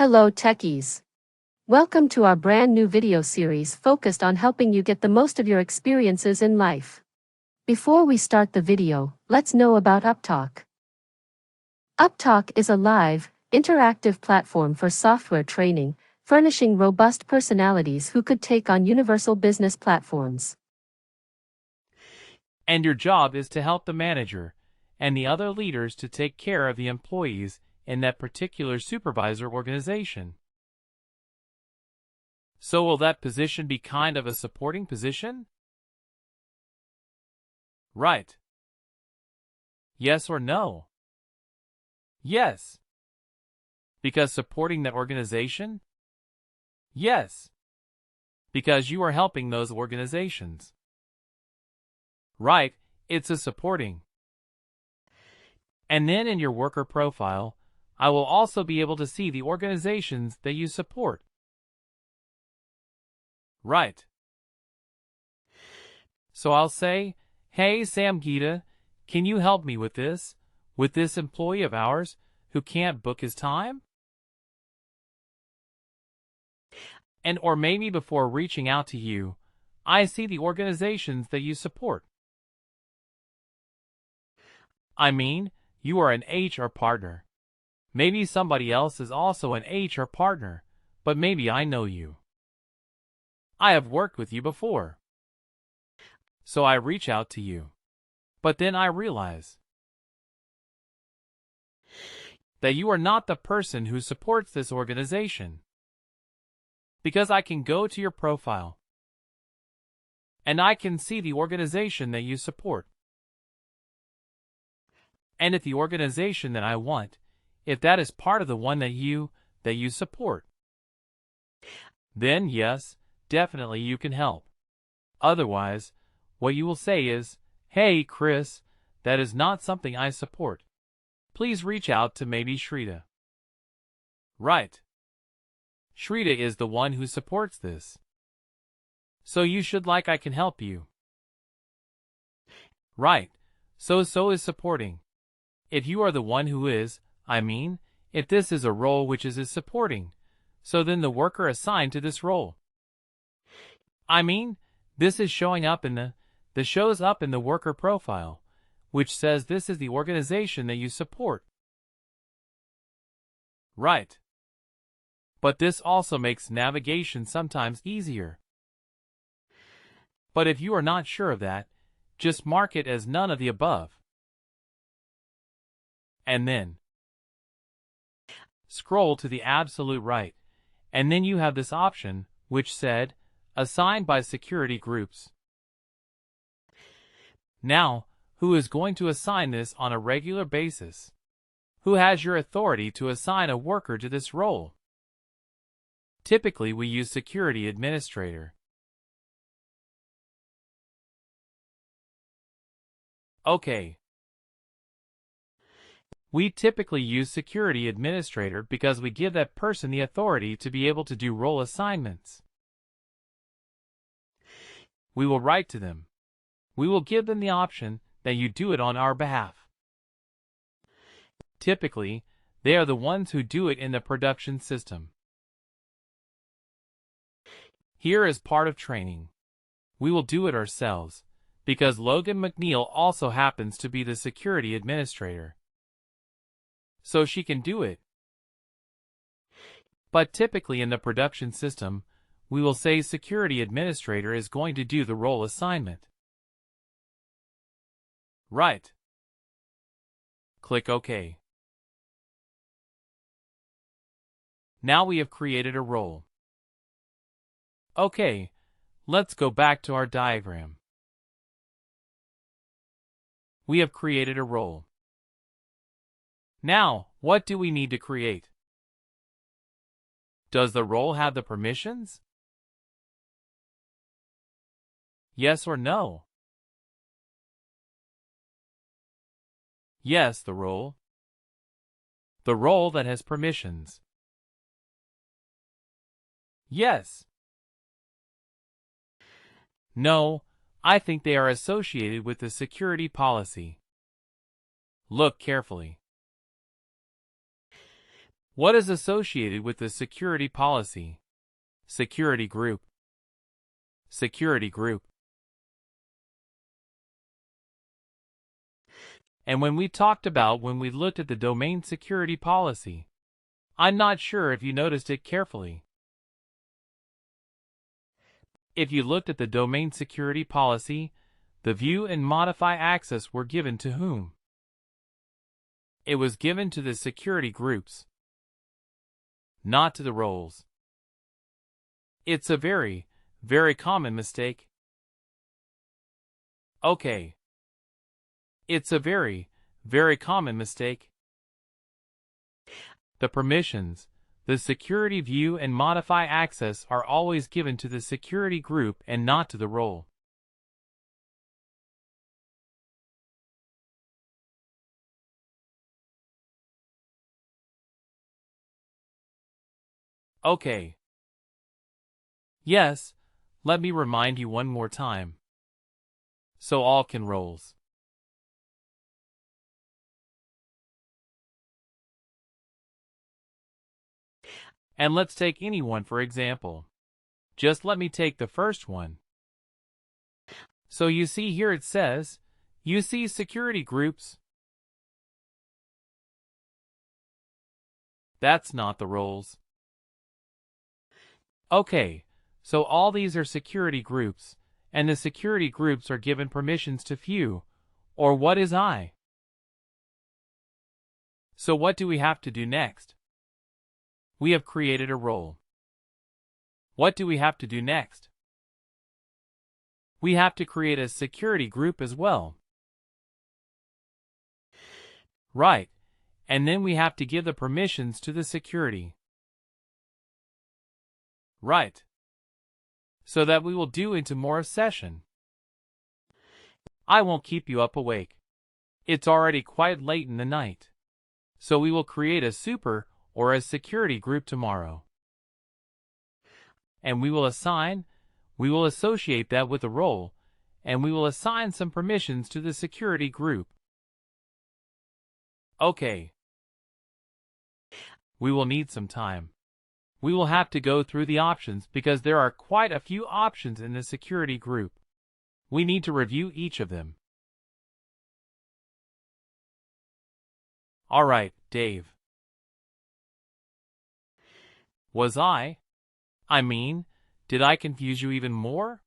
Hello techies. Welcome to our brand new video series focused on helping you get the most of your experiences in life. Before we start the video, let's know about Upptalk. Upptalk is a live, interactive platform for software training, furnishing robust personalities who could take on universal business platforms. And your job is to help the manager and the other leaders to take care of the employees in that particular supervisor organization. So will that position be kind of a supporting position? Right. Yes or no? Yes. Because supporting that organization? Yes. Because you are helping those organizations. Right, it's a supporting. And then in your worker profile, I will also be able to see the organizations that you support. Right. So I'll say, hey Sam Gita, can you help me with this employee of ours who can't book his time? And or maybe before reaching out to you, I see the organizations that you support. I mean, you are an HR partner. Maybe somebody else is also an HR partner, but maybe I know you. I have worked with you before. So I reach out to you. But then I realize that you are not the person who supports this organization. Because I can go to your profile and I can see the organization that you support. And if the organization that I want, if that is part of the one that you support, then yes, definitely you can help. Otherwise, what you will say is, hey Chris, that is not something I support. Please reach out to maybe Shrita. Right. Shrita is the one who supports this. So you should like I can help you. Right. So is supporting. If you are the one who is, if this is a role which is supporting, so then the worker assigned to this role. This is showing up in shows up in the worker profile, which says this is the organization that you support. Right. But this also makes navigation sometimes easier. But if you are not sure of that, just mark it as none of the above. And then scroll to the absolute right, and then you have this option which said, assigned by security groups. Now, who is going to assign this on a regular basis? Who has your authority to assign a worker to this role? Typically, we use security administrator. Okay. We typically use security administrator because we give that person the authority to be able to do role assignments. We will write to them. We will give them the option that you do it on our behalf. Typically, they are the ones who do it in the production system. Here is part of training. We will do it ourselves, because Logan McNeil also happens to be the security administrator. So she can do it. But typically in the production system, we will say security administrator is going to do the role assignment. Right. Click OK. Now we have created a role. Okay, let's go back to our diagram. We have created a role. Now, what do we need to create? Does the role have the permissions? Yes or no? Yes, the role. The role that has permissions. Yes. No, I think they are associated with the security policy. Look carefully. What is associated with the security policy? Security group. Security group. And when we looked at the domain security policy, I'm not sure if you noticed it carefully. If you looked at the domain security policy, the view and modify access were given to whom? It was given to the security groups, not to the roles. It's a very, very common mistake. Okay. It's a very, very common mistake. The permissions, the security view and modify access are always given to the security group and not to the role. Okay. Yes, let me remind you one more time. So all can roles. And let's take any one for example. Just let me take the first one. So you see here it says, you see security groups. That's not the roles. Okay, so all these are security groups, and the security groups are given permissions to few, or what is I? So what do we have to do next? We have created a role. What do we have to do next? We have to create a security group as well. Right, and then we have to give the permissions to the security. Right. So that we will do into more session. I won't keep you up awake. It's already quite late in the night. So we will create a super or a security group tomorrow. And we will associate that with a role, and we will assign some permissions to the security group. Okay. We will need some time. We will have to go through the options because there are quite a few options in the security group. We need to review each of them. All right, Dave. Did I confuse you even more?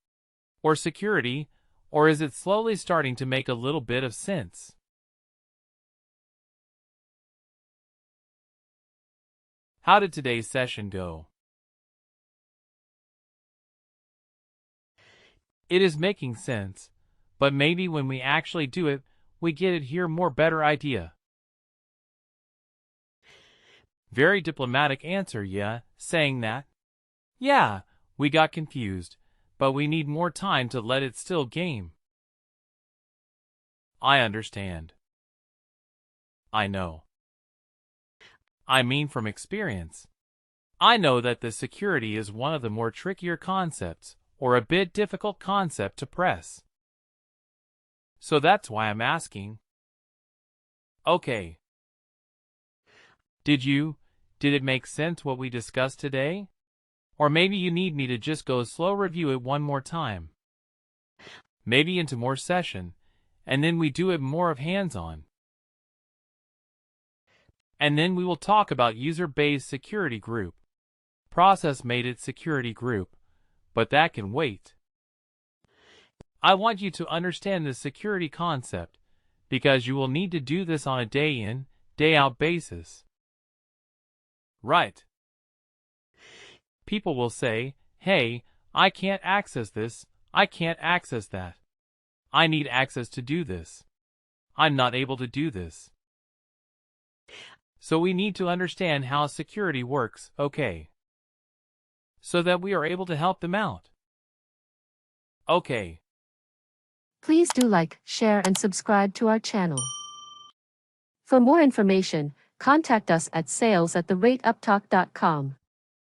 Or security, or is it slowly starting to make a little bit of sense? How did today's session go? It is making sense, but maybe when we actually do it, we get it here more better idea. Very diplomatic answer, yeah, saying that. Yeah, we got confused, but we need more time to let it still game. I understand. I know. From experience. I know that the security is one of the more trickier concepts, or a bit difficult concept to press. So that's why I'm asking. Okay. Did it make sense what we discussed today? Or maybe you need me to just go slow review it one more time. Maybe into more session, and then we do it more of hands-on. And then we will talk about user-based security group. Process-made security group, but that can wait. I want you to understand the security concept, because you will need to do this on a day-in, day-out basis. Right. People will say, hey, I can't access this, I can't access that. I need access to do this. I'm not able to do this. So we need to understand how security works, okay? So that we are able to help them out. Okay. Please do like, share and subscribe to our channel. For more information, contact us at sales@upptalk.com.